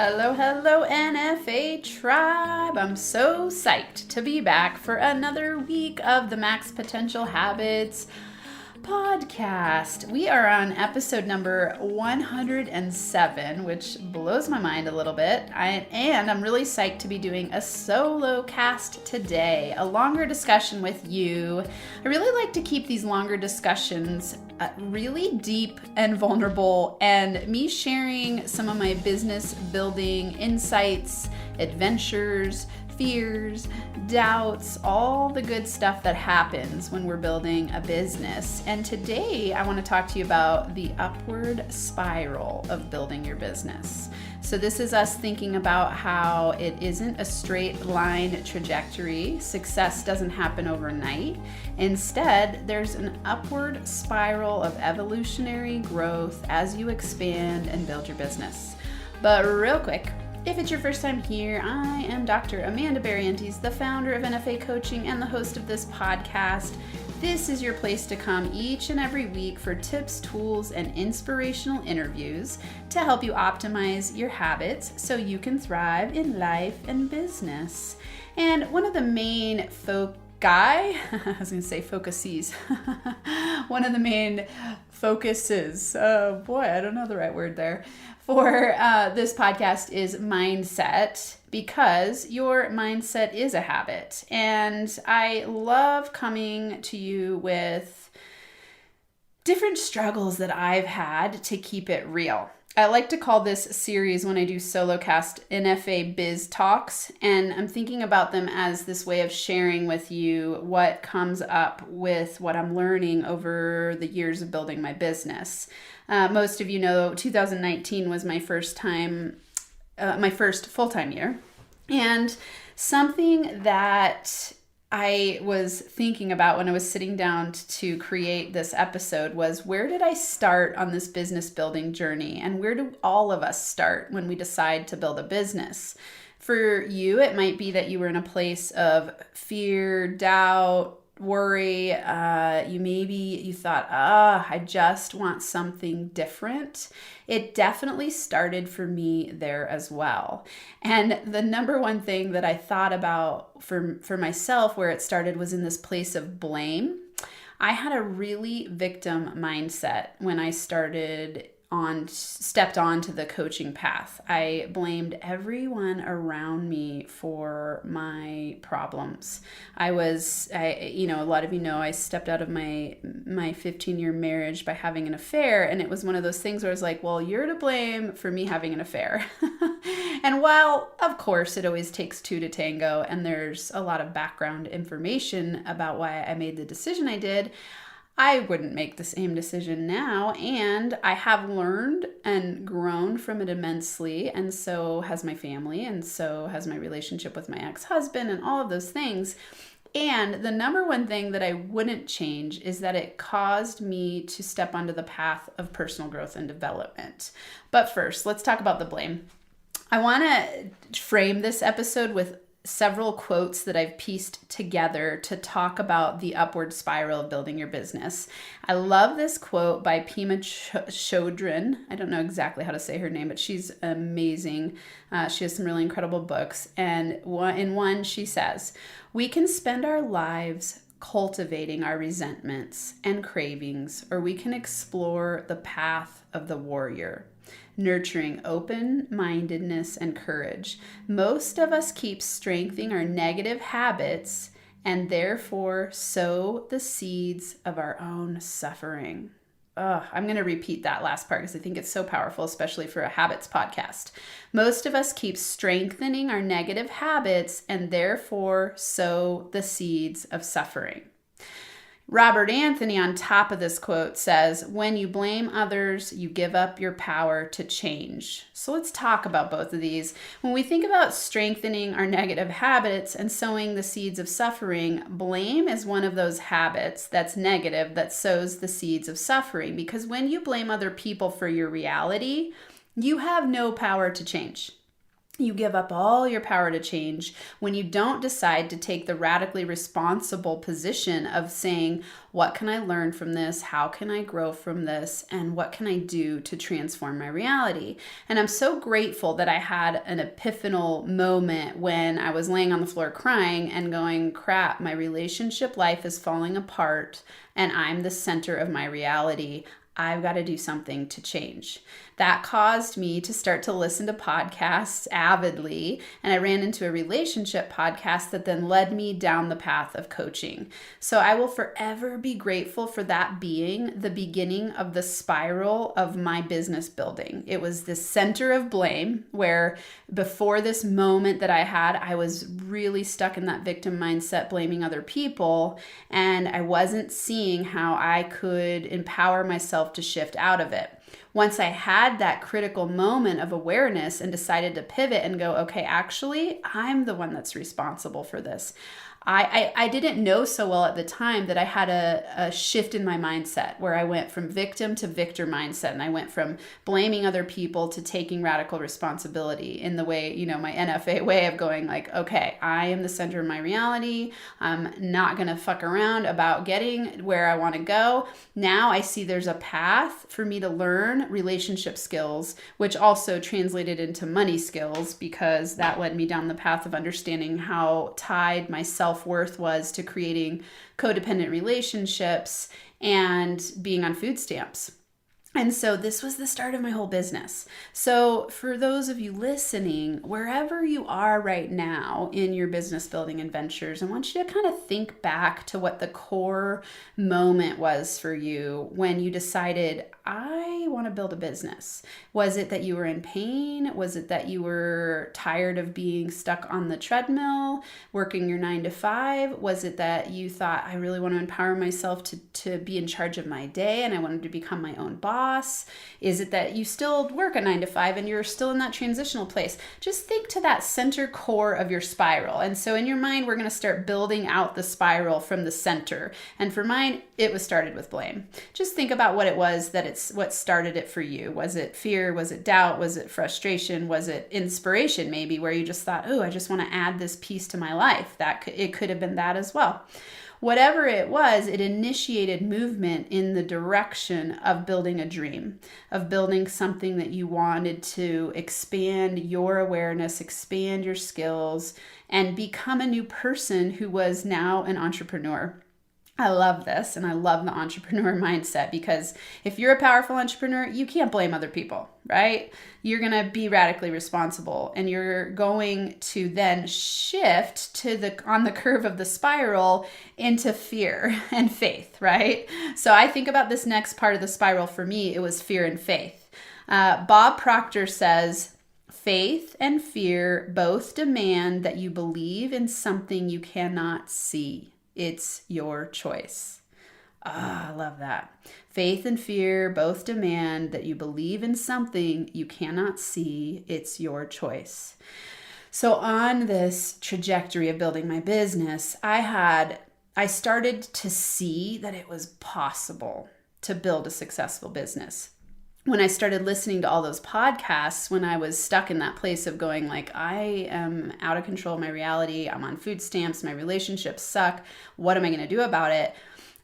Hello, hello, NFA tribe. I'm so psyched to be back for another week of the Max Potential Habits podcast. We are on episode number 107, which blows my mind a little bit. And I'm really psyched to be doing a solo cast today, a longer discussion with you. I really like to keep these longer discussions really deep and vulnerable, and me sharing some of my business building insights, adventures, fears, doubts, all the good stuff that happens when we're building a business. And today I want to talk to you about the upward spiral of building your business. So this is us thinking about how it isn't a straight line trajectory. Success doesn't happen overnight. Instead, there's an upward spiral of evolutionary growth as you expand and build your business. But real quick, if it's your first time here, I am Dr. Amanda Barrientez, the founder of NFA Coaching and the host of this podcast. This is your place to come each and every week for tips, tools, and inspirational interviews to help you optimize your habits so you can thrive in life and business. And one of the main focuses. One of the main focuses, oh boy, I don't know the right word there, for this podcast is mindset, because your mindset is a habit. And I love coming to you with different struggles that I've had to keep it real. I like to call this series, when I do solo cast, NFA Biz Talks, and I'm thinking about them as this way of sharing with you what comes up with what I'm learning over the years of building my business. Most of you know 2019 was my first full-time year, and something that I was thinking about when I was sitting down to create this episode was, where did I start on this business building journey? And where do all of us start when we decide to build a business? For you, it might be that you were in a place of fear, doubt, worry. You thought, I just want something different. It definitely started for me there as well. And the number one thing that I thought about for myself where it started was in this place of blame. I had a really victim mindset when I stepped onto the coaching path. I blamed everyone around me for my problems. A lot of you know, I stepped out of my 15-year marriage by having an affair, and it was one of those things where I was like, well, you're to blame for me having an affair. And while, of course, it always takes two to tango, and there's a lot of background information about why I made the decision I did, I wouldn't make the same decision now, and I have learned and grown from it immensely, and so has my family, and so has my relationship with my ex-husband, and all of those things. And the number one thing that I wouldn't change is that it caused me to step onto the path of personal growth and development. But first, let's talk about the blame. I want to frame this episode with several quotes that I've pieced together to talk about the upward spiral of building your business. I love this quote by Pema Chodron. I don't know exactly how to say her name, but she's amazing. She has some really incredible books. And in one, she says, "We can spend our lives cultivating our resentments and cravings, or we can explore the path of the warrior, nurturing open-mindedness and courage. Most of us keep strengthening our negative habits and therefore sow the seeds of our own suffering." I'm going to repeat that last part because I think it's so powerful, especially for a habits podcast. Most of us keep strengthening our negative habits and therefore sow the seeds of suffering. Robert Anthony, on top of this quote, says, "When you blame others, you give up your power to change." So let's talk about both of these. When we think about strengthening our negative habits and sowing the seeds of suffering, blame is one of those habits that's negative that sows the seeds of suffering. Because when you blame other people for your reality, you have no power to change. You give up all your power to change when you don't decide to take the radically responsible position of saying, what can I learn from this? How can I grow from this? And what can I do to transform my reality? And I'm so grateful that I had an epiphanal moment when I was laying on the floor crying and going, crap, my relationship life is falling apart and I'm the center of my reality. I've got to do something to change. That caused me to start to listen to podcasts avidly, and I ran into a relationship podcast that then led me down the path of coaching. So I will forever be grateful for that being the beginning of the spiral of my business building. It was this center of blame where before this moment that I had, I was really stuck in that victim mindset, blaming other people, and I wasn't seeing how I could empower myself to shift out of it. Once I had that critical moment of awareness and decided to pivot and go, okay, actually, I'm the one that's responsible for this. I didn't know so well at the time that I had a shift in my mindset where I went from victim to victor mindset, and I went from blaming other people to taking radical responsibility in the way, my NFA way of going like, okay, I am the center of my reality. I'm not going to fuck around about getting where I want to go. Now I see there's a path for me to learn relationship skills, which also translated into money skills because that led me down the path of understanding how tied my self-worth was to creating codependent relationships and being on food stamps. And so this was the start of my whole business. So for those of you listening, wherever you are right now in your business building adventures, I want you to kind of think back to what the core moment was for you when you decided, I want to build a business. Was it that you were in pain? Was it that you were tired of being stuck on the treadmill, working your 9 to 5? Was it that you thought, I really want to empower myself to be in charge of my day and I wanted to become my own boss? Is it that you still work a 9 to 5 and you're still in that transitional place? Just think to that center core of your spiral. And so in your mind, we're going to start building out the spiral from the center. And for mine, it was started with blame. Just think about what it was what started it for you. Was it fear? Was it doubt? Was it frustration? Was it inspiration maybe where you just thought, oh, I just want to add this piece to my life? It could have been that as well. Whatever it was, it initiated movement in the direction of building a dream, of building something that you wanted to expand your awareness, expand your skills, and become a new person who was now an entrepreneur. I love this, and I love the entrepreneur mindset because if you're a powerful entrepreneur, you can't blame other people, right? You're going to be radically responsible, and you're going to then shift on the curve of the spiral into fear and faith, right? So I think about this next part of the spiral. For me, it was fear and faith. Bob Proctor says, faith and fear both demand that you believe in something you cannot see. It's your choice. I love that. Faith and fear both demand that you believe in something you cannot see. It's your choice. So on this trajectory of building my business, I started to see that it was possible to build a successful business. When I started listening to all those podcasts, when I was stuck in that place of going like, I am out of control of my reality, I'm on food stamps, my relationships suck, what am I going to do about it?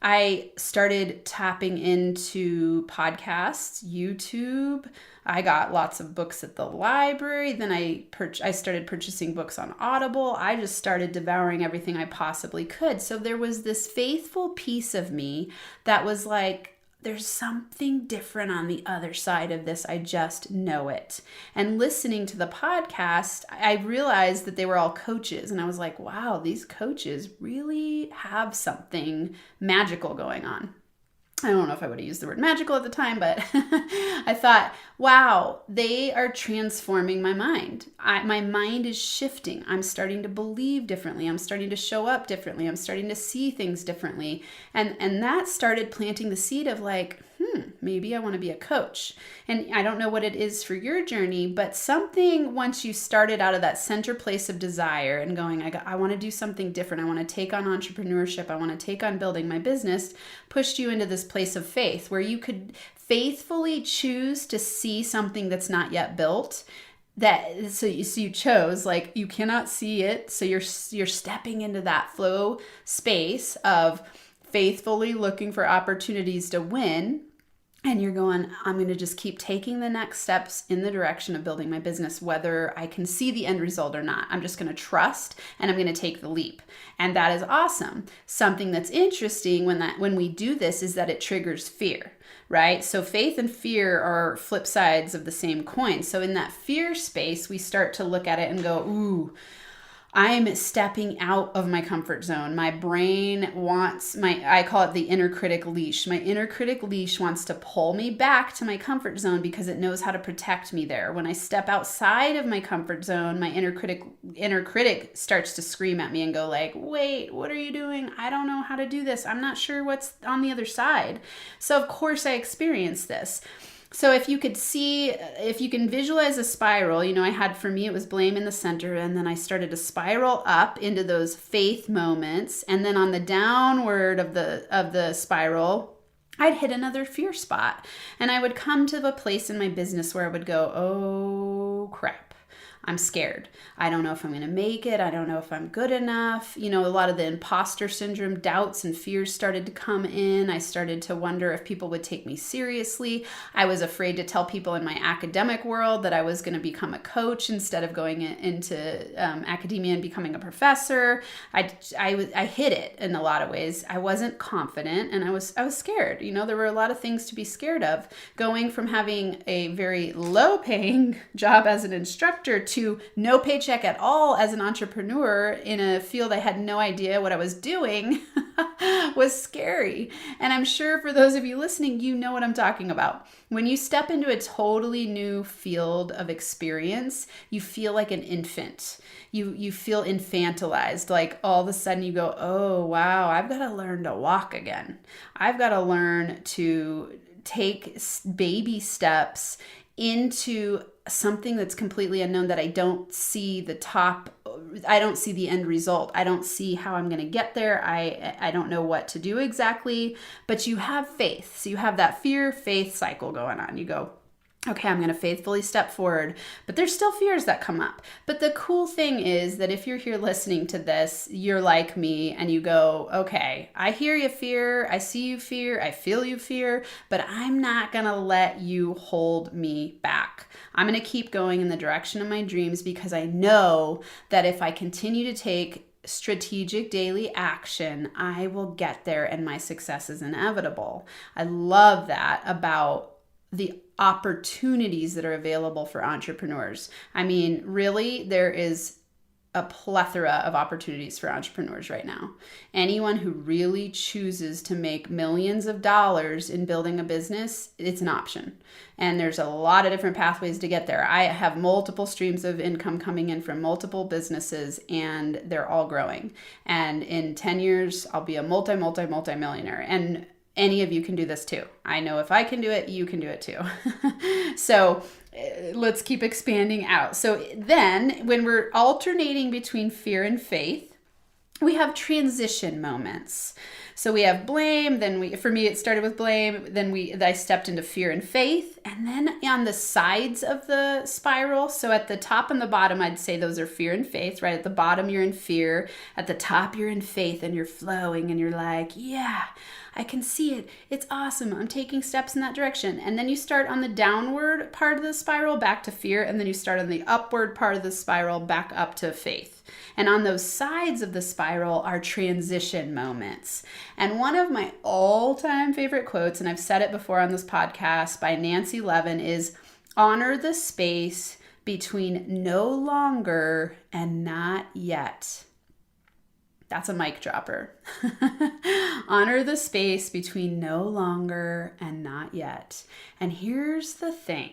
I started tapping into podcasts, YouTube. I got lots of books at the library. Then I started purchasing books on Audible. I just started devouring everything I possibly could. So there was this faithful piece of me that was like, there's something different on the other side of this. I just know it. And listening to the podcast, I realized that they were all coaches. And I was like, wow, these coaches really have something magical going on. I don't know if I would have used the word magical at the time, but I thought, wow, they are transforming my mind. My mind is shifting. I'm starting to believe differently. I'm starting to show up differently. I'm starting to see things differently. And that started planting the seed of like, maybe I want to be a coach. And I don't know what it is for your journey, but something once you started out of that center place of desire and going, I want to do something different. I want to take on entrepreneurship. I want to take on building my business, pushed you into this place of faith where you could faithfully choose to see something that's not yet built so you chose, like, you cannot see it, so you're stepping into that flow space of faithfully looking for opportunities to win. And you're going, I'm going to just keep taking the next steps in the direction of building my business, whether I can see the end result or not. I'm just going to trust and I'm going to take the leap. And that is awesome. Something that's interesting when we do this is that it triggers fear, right? So faith and fear are flip sides of the same coin. So in that fear space, we start to look at it and go, ooh, I'm stepping out of my comfort zone. My brain wants I call it the inner critic leash. My inner critic leash wants to pull me back to my comfort zone because it knows how to protect me there. When I step outside of my comfort zone, my inner critic starts to scream at me and go like, wait, what are you doing? I don't know how to do this. I'm not sure what's on the other side. So of course I experience this. So if you can visualize a spiral, for me, it was blame in the center, and then I started to spiral up into those faith moments. And then on the downward of the spiral, I'd hit another fear spot. And I would come to a place in my business where I would go, oh crap. I'm scared. I don't know if I'm going to make it. I don't know if I'm good enough. A lot of the imposter syndrome, doubts and fears started to come in. I started to wonder if people would take me seriously. I was afraid to tell people in my academic world that I was going to become a coach instead of going into academia and becoming a professor. I hid it in a lot of ways. I wasn't confident and I was scared. There were a lot of things to be scared of. Going from having a very low paying job as an instructor to no paycheck at all as an entrepreneur in a field I had no idea what I was doing was scary. And I'm sure for those of you listening, you know what I'm talking about. When you step into a totally new field of experience, you feel like an infant. You feel infantilized. Like all of a sudden you go, oh, wow, I've got to learn to walk again. I've got to learn to take baby steps into something that's completely unknown, that I don't see I don't see the end result. I don't see how I'm going to get there. I don't know what to do exactly, but you have faith. So you have that fear-faith cycle going on. You go, okay, I'm going to faithfully step forward, but there's still fears that come up. But the cool thing is that if you're here listening to this, you're like me and you go, okay, I hear you fear, I see you fear, I feel you fear, but I'm not going to let you hold me back. I'm going to keep going in the direction of my dreams because I know that if I continue to take strategic daily action, I will get there and my success is inevitable. I love that about the opportunities that are available for entrepreneurs. I mean, really, there is a plethora of opportunities for entrepreneurs right now. Anyone who really chooses to make millions of dollars in building a business, it's an option. And there's a lot of different pathways to get there. I have multiple streams of income coming in from multiple businesses, and they're all growing. And in 10 years, I'll be a multi-millionaire. And any of you can do this too. I know if I can do it, you can do it too. So let's keep expanding out. So then when we're alternating between fear and faith, we have transition moments. So we have blame, for me, it started with blame, then I stepped into fear and faith, and then on the sides of the spiral, so at the top and the bottom, I'd say those are fear and faith, right? At the bottom, you're in fear. At the top, you're in faith, and you're flowing, and you're like, yeah, I can see it. It's awesome. I'm taking steps in that direction. And then you start on the downward part of the spiral back to fear, and then you start on the upward part of the spiral back up to faith. And on those sides of the spiral are transition moments. And one of my all-time favorite quotes, and I've said it before on this podcast, by Nancy Levin is, honor the space between no longer and not yet. That's a mic dropper. Honor the space between no longer and not yet. And here's the thing.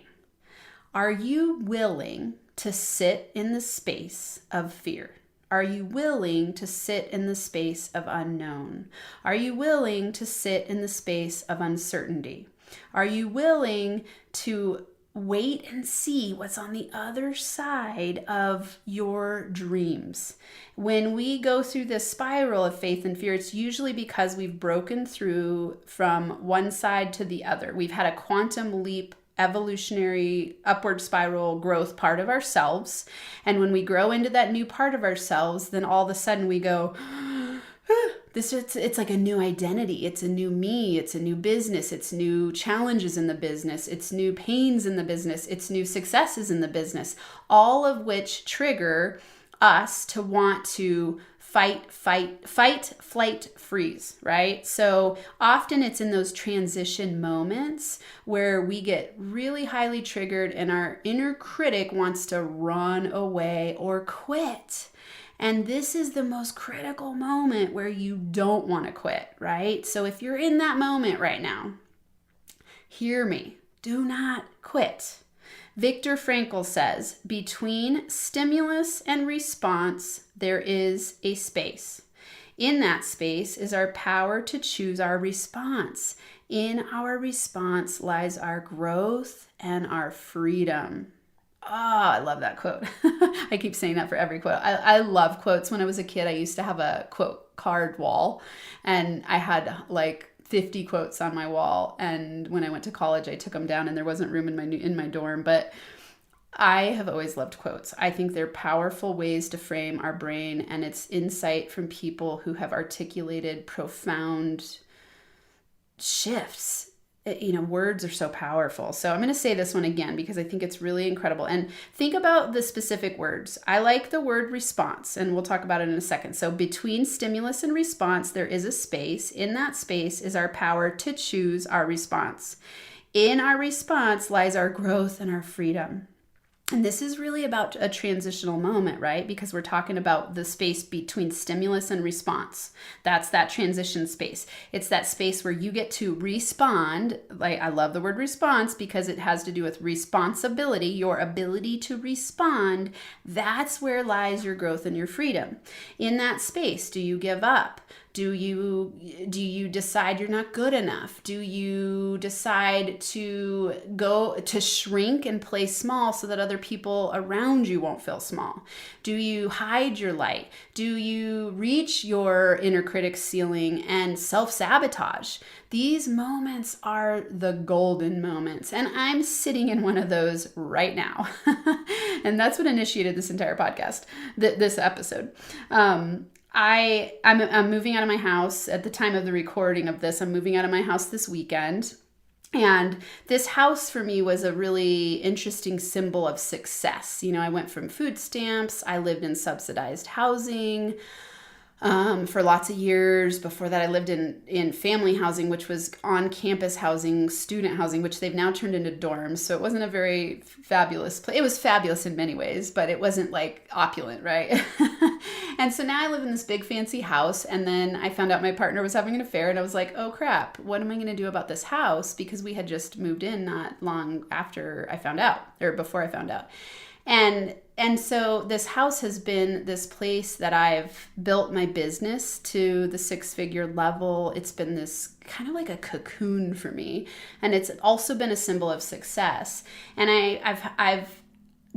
Are you willing to sit in the space of fear? Are you willing to sit in the space of unknown? Are you willing to sit in the space of uncertainty? Are you willing to wait and see what's on the other side of your dreams? When we go through this spiral of faith and fear, it's usually because we've broken through from one side to the other. We've had a quantum leap evolutionary upward spiral growth part of ourselves. And when we grow into that new part of ourselves, then all of a sudden we go, it's like a new identity. It's a new me. It's a new business. It's new challenges in the business. It's new pains in the business. It's new successes in the business, all of which trigger us to want to fight, flight, freeze, right? So often it's in those transition moments where we get really highly triggered and our inner critic wants to run away or quit. And this is the most critical moment where you don't want to quit, right? So if you're in that moment right now, hear me. Do not quit. Viktor Frankl says, between stimulus and response, there is a space. In that space is our power to choose our response. In our response lies our growth and our freedom. Oh, I love that quote. I keep saying that for every quote. I love quotes. When I was a kid, I used to have a quote card wall, and I had like 50 quotes on my wall. And when I went to college, I took them down, and there wasn't room in my dorm. But I have always loved quotes. I think they're powerful ways to frame our brain, and it's insight from people who have articulated profound shifts. Words are so powerful. So I'm going to say this one again because I think it's really incredible. And think about the specific words. I like the word response, and we'll talk about it in a second. So between stimulus and response, there is a space. In that space is our power to choose our response. In our response lies our growth and our freedom. And this is really about a transitional moment, right? Because we're talking about the space between stimulus and response. That's that transition space. It's that space where you get to respond. Like, I love the word response because it has to do with responsibility, your ability to respond. That's where lies your growth and your freedom. In that space, do you give up? Do you decide you're not good enough? Do you decide to go to shrink and play small so that other people around you won't feel small? Do you hide your light? Do you reach your inner critic ceiling and self-sabotage? These moments are the golden moments, and I'm sitting in one of those right now. And that's what initiated this entire podcast, this episode. I'm moving out of my house at the time of the recording of this. I'm moving out of my house this weekend. And this house for me was a really interesting symbol of success. I went from food stamps. I lived in subsidized housing for lots of years. Before that, I lived in family housing, which was on-campus housing, student housing, which they've now turned into dorms. So it wasn't a very fabulous place. It was fabulous in many ways, but it wasn't like opulent, right? And so now I live in this big fancy house, and then I found out my partner was having an affair, and I was like, oh crap, what am I going to do about this house? Because we had just moved in not long after I found out, or before I found out. And so this house has been this place that I've built my business to the 6-figure level. It's been this kind of like a cocoon for me. And it's also been a symbol of success. And I've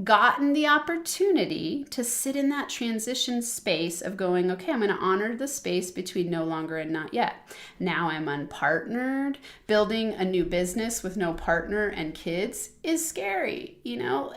gotten the opportunity to sit in that transition space of going, okay, I'm going to honor the space between no longer and not yet. Now I'm unpartnered. Building a new business with no partner and kids is scary.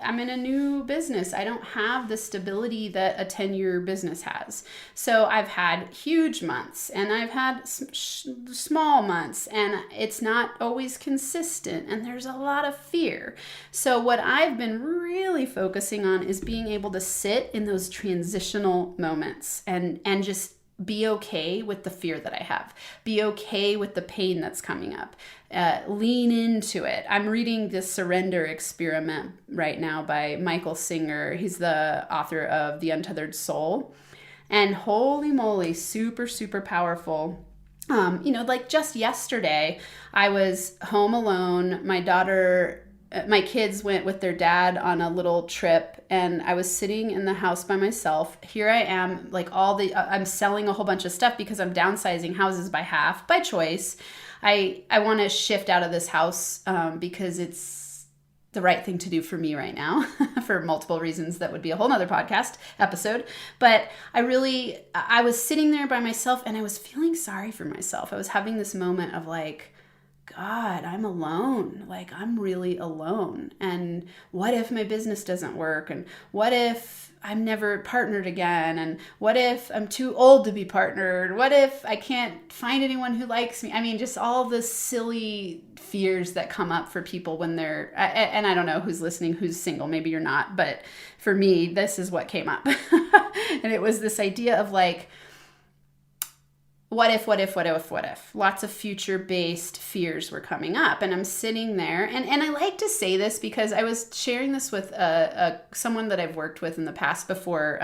I'm in a new business. I don't have the stability that a 10-year business has. So I've had huge months, and I've had small months, and it's not always consistent, and there's a lot of fear. So what I've been really focusing on is being able to sit in those transitional moments and just be okay with the fear that I have. Be okay with the pain that's coming up. Lean into it. I'm reading The Surrender Experiment right now by Michael Singer. He's the author of The Untethered Soul. And holy moly, super, super powerful. Like just yesterday, I was home alone. My kids went with their dad on a little trip, and I was sitting in the house by myself. Here I am, like I'm selling a whole bunch of stuff because I'm downsizing houses by half by choice. I want to shift out of this house because it's the right thing to do for me right now for multiple reasons. That would be a whole nother podcast episode. But I was sitting there by myself, and I was feeling sorry for myself. I was having this moment of like, God, I'm alone. Like, I'm really alone. And what if my business doesn't work? And what if I'm never partnered again? And what if I'm too old to be partnered? What if I can't find anyone who likes me? I mean, just all the silly fears that come up for people when they're, and I don't know who's listening, who's single, maybe you're not, but for me, this is what came up. And it was this idea of like, what if? Lots of future-based fears were coming up. And I'm sitting there, and I like to say this because I was sharing this with someone that I've worked with in the past before.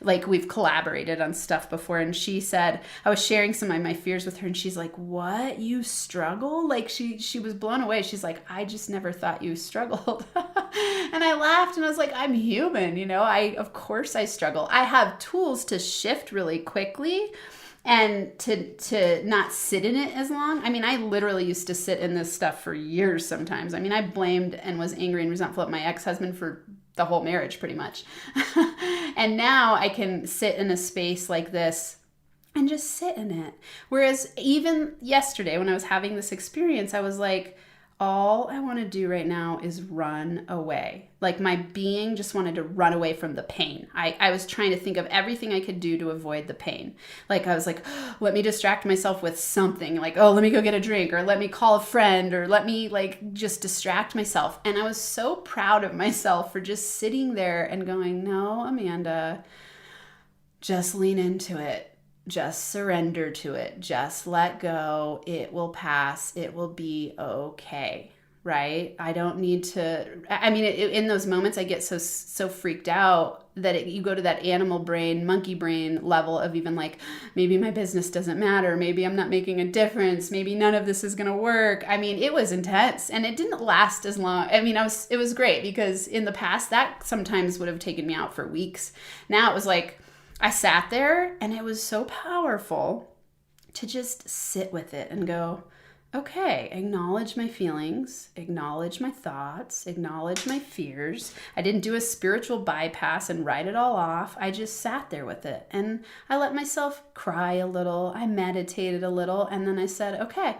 Like, we've collaborated on stuff before, and she said, I was sharing some of my fears with her, and she's like, what? You struggle? Like, she was blown away. She's like, I just never thought you struggled. And I laughed, and I was like, I'm human, of course I struggle. I have tools to shift really quickly, and to not sit in it as long. I mean, I literally used to sit in this stuff for years sometimes. I mean, I blamed and was angry and resentful at my ex-husband for the whole marriage pretty much. And now I can sit in a space like this and just sit in it. Whereas even yesterday when I was having this experience, I was like, all I want to do right now is run away. Like, my being just wanted to run away from the pain. I was trying to think of everything I could do to avoid the pain. Like, I was like, let me distract myself with something. Like, oh, let me go get a drink, or let me call a friend, or let me like just distract myself. And I was so proud of myself for just sitting there and going, no, Amanda, just lean into it. Just surrender to it. Just let go. It will pass. It will be okay. Right? I don't need to, I mean, in those moments I get so freaked out that you go to that animal brain, monkey brain level of even like, maybe my business doesn't matter. Maybe I'm not making a difference. Maybe none of this is going to work. I mean, it was intense, and it didn't last as long. I mean, it was great because in the past that sometimes would have taken me out for weeks. Now it was like, I sat there, and it was so powerful to just sit with it and go, okay, acknowledge my feelings, acknowledge my thoughts, acknowledge my fears. I didn't do a spiritual bypass and write it all off. I just sat there with it, and I let myself cry a little. I meditated a little, and then I said, okay,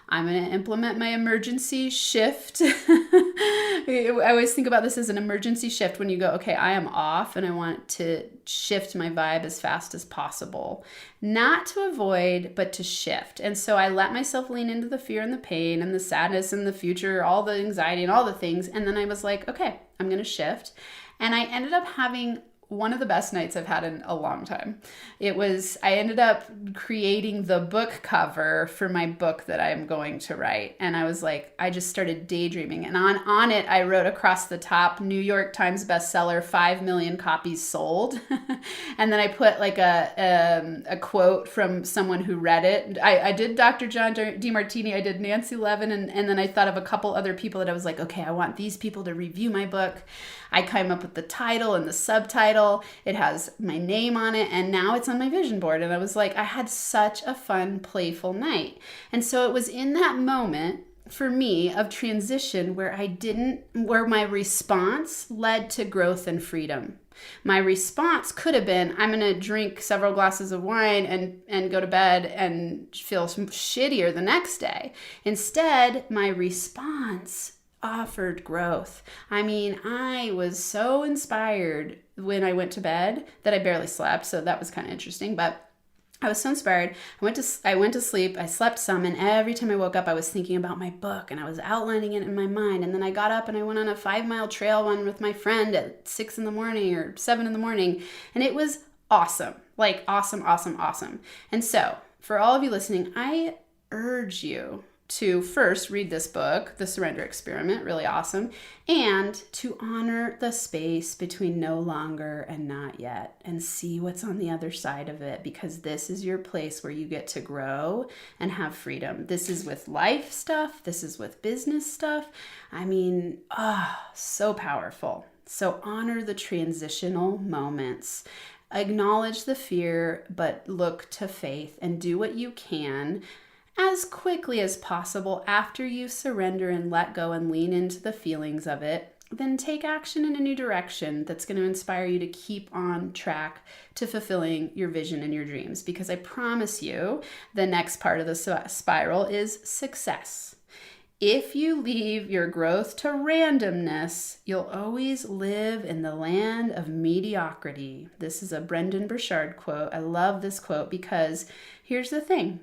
I'm going to implement my emergency shift. I always think about this as an emergency shift when you go, okay, I am off and I want to shift my vibe as fast as possible. Not to avoid, but to shift. And so I let myself lean into the fear and the pain and the sadness and the future, all the anxiety and all the things. And then I was like, okay, I'm going to shift. And I ended up having one of the best nights I've had in a long time. I ended up creating the book cover for my book that I'm going to write. And I was like, I just started daydreaming. And on it, I wrote across the top, New York Times bestseller, 5 million copies sold. And then I put like a quote from someone who read it. I did Dr. John DeMartini, I did Nancy Levin, and then I thought of a couple other people that I was like, okay, I want these people to review my book. I came up with the title and the subtitle. It has my name on it, and now it's on my vision board. And I was like, I had such a fun, playful night. And so it was in that moment for me of transition where my response led to growth and freedom. My response could have been, I'm going to drink several glasses of wine and go to bed and feel shittier the next day. Instead, my response offered growth. I mean, I was so inspired when I went to bed that I barely slept, so that was kind of interesting, but I was so inspired. I went to sleep, I slept some, and every time I woke up, I was thinking about my book, and I was outlining it in my mind, and then I got up and I went on a 5-mile trail run with my friend at 6 in the morning or 7 in the morning, and it was awesome. Like, awesome, awesome, awesome. And so, for all of you listening, I urge you to first read this book, The Surrender Experiment, really awesome, and to honor the space between no longer and not yet and see what's on the other side of it, because this is your place where you get to grow and have freedom. This is with life stuff. This is with business stuff. I mean, so powerful. So honor the transitional moments. Acknowledge the fear, but look to faith and do what you can as quickly as possible after you surrender and let go and lean into the feelings of it. Then take action in a new direction that's going to inspire you to keep on track to fulfilling your vision and your dreams. Because I promise you, the next part of the spiral is success. If you leave your growth to randomness, you'll always live in the land of mediocrity. This is a Brendan Burchard quote. I love this quote because here's the thing.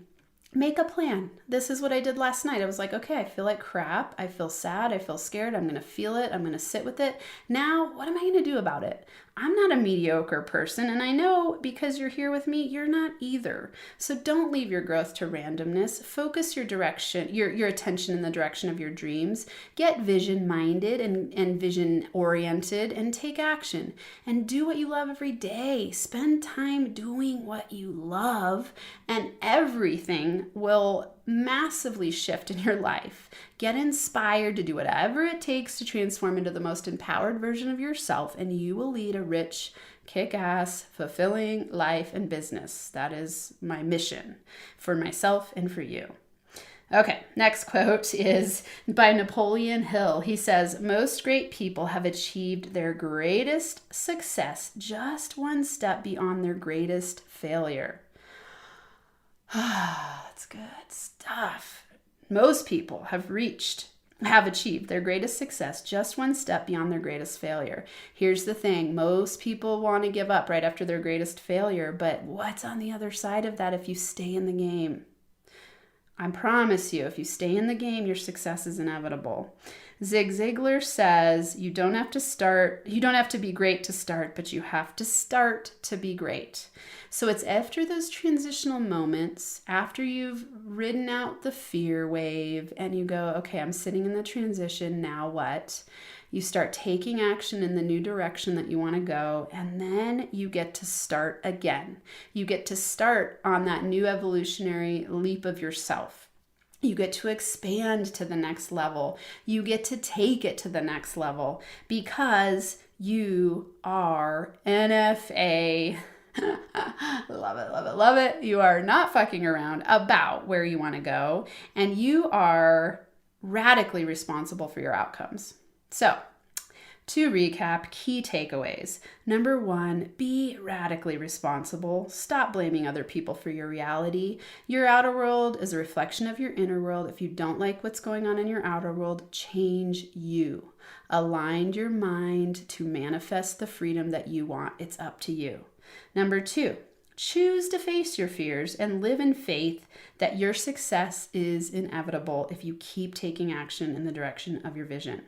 Make a plan. This is what I did last night. I was like, okay, I feel like crap. I feel sad. I feel scared. I'm going to feel it. I'm going to sit with it. Now, what am I going to do about it? I'm not a mediocre person, and I know because you're here with me, you're not either. So don't leave your growth to randomness. Focus your direction, your attention in the direction of your dreams. Get vision-minded and vision-oriented and take action. And do what you love every day. Spend time doing what you love, and everything will massively shift in your life. Get inspired to do whatever it takes to transform into the most empowered version of yourself, and you will lead a rich, kick-ass, fulfilling life and business. That is my mission for myself and for you. Okay, next quote is by Napoleon Hill. He says, "Most great people have achieved their greatest success just one step beyond their greatest failure." That's good stuff. Most people have achieved their greatest success just one step beyond their greatest failure. Here's the thing. Most people want to give up right after their greatest failure, but what's on the other side of that if you stay in the game? I promise you, if you stay in the game, your success is inevitable. Zig Ziglar says, you don't have to be great to start, but you have to start to be great. So it's after those transitional moments, after you've ridden out the fear wave and you go, okay, I'm sitting in the transition, now what? You start taking action in the new direction that you want to go, and then you get to start again. You get to start on that new evolutionary leap of yourself. You get to expand to the next level. You get to take it to the next level because you are NFA. Love it, love it, love it. You are not fucking around about where you want to go, and you are radically responsible for your outcomes. So, to recap, key takeaways. Number 1, be radically responsible. Stop blaming other people for your reality. Your outer world is a reflection of your inner world. If you don't like what's going on in your outer world, change you. Align your mind to manifest the freedom that you want. It's up to you. Number 2, choose to face your fears and live in faith that your success is inevitable if you keep taking action in the direction of your vision.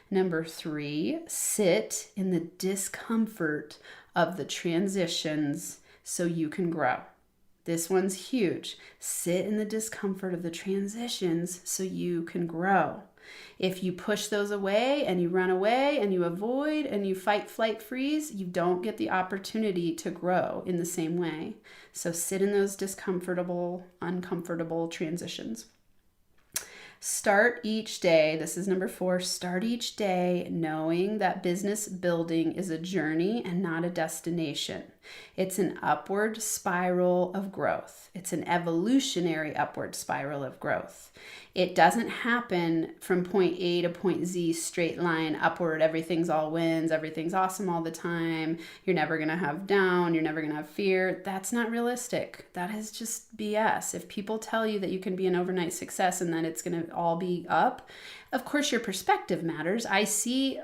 Number 3, sit in the discomfort of the transitions so you can grow. This one's huge. Sit in the discomfort of the transitions so you can grow. If you push those away and you run away and you avoid and you fight, flight, freeze, you don't get the opportunity to grow in the same way. So sit in those uncomfortable transitions. Start each day, this is number 4, start each day knowing that business building is a journey and not a destination. It's an upward spiral of growth. It's an evolutionary upward spiral of growth. It doesn't happen from point A to point Z, straight line upward. Everything's all wins. Everything's awesome all the time. You're never going to have down. You're never going to have fear. That's not realistic. That is just BS. If people tell you that you can be an overnight success and that it's going to all be up, of course your perspective matters. I see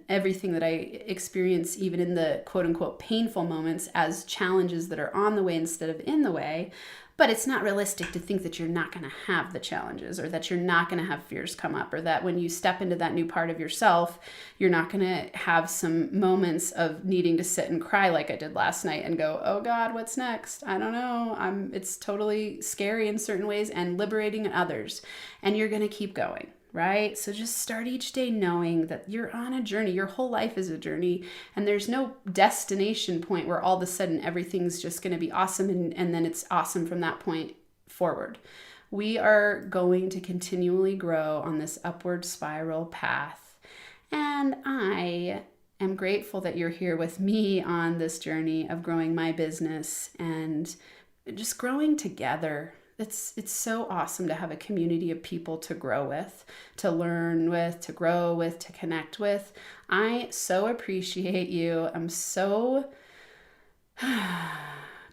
everything that I experience, even in the quote unquote painful moments, as challenges that are on the way instead of in the way. But it's not realistic to think that you're not going to have the challenges, or that you're not going to have fears come up, or that when you step into that new part of yourself, you're not going to have some moments of needing to sit and cry like I did last night and go, oh God, what's next? I don't know. It's totally scary in certain ways and liberating in others. And you're going to keep going. Right? So just start each day knowing that you're on a journey. Your whole life is a journey, and there's no destination point where all of a sudden everything's just going to be awesome and then it's awesome from that point forward. We are going to continually grow on this upward spiral path, and I am grateful that you're here with me on this journey of growing my business and just growing together. It's so awesome to have a community of people to grow with, to learn with, to grow with, to connect with. I so appreciate you. I'm so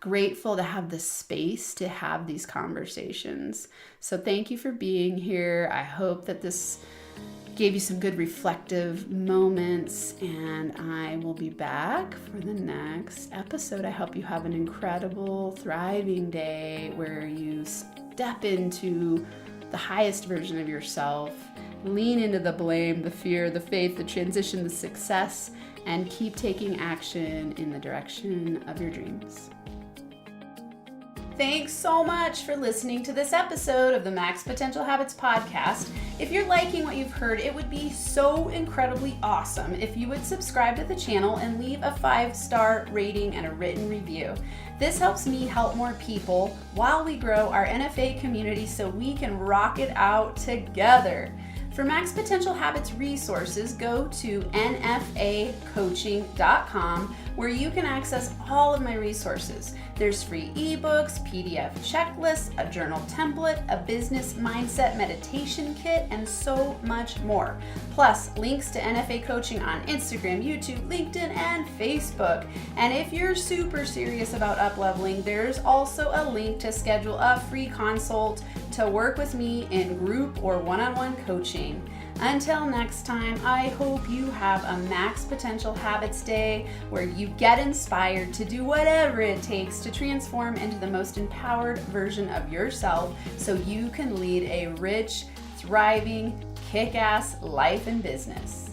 grateful to have the space to have these conversations. So thank you for being here. I hope that this gave you some good reflective moments, and I will be back for the next episode. I hope you have an incredible, thriving day where you step into the highest version of yourself, lean into the blame, the fear, the faith, the transition, the success, and keep taking action in the direction of your dreams. Thanks so much for listening to this episode of the Max Potential Habits podcast. If you're liking what you've heard, it would be so incredibly awesome if you would subscribe to the channel and leave a 5-star rating and a written review. This helps me help more people while we grow our NFA community so we can rock it out together. For Max Potential Habits resources, go to nfacoaching.com where you can access all of my resources. There's free ebooks, PDF checklists, a journal template, a business mindset meditation kit, and so much more. Plus, links to NFA coaching on Instagram, YouTube, LinkedIn, and Facebook. And if you're super serious about up-leveling, there's also a link to schedule a free consult to work with me in group or one-on-one coaching. Until next time, I hope you have a Max Potential Habits Day where you get inspired to do whatever it takes to transform into the most empowered version of yourself so you can lead a rich, thriving, kick-ass life and business.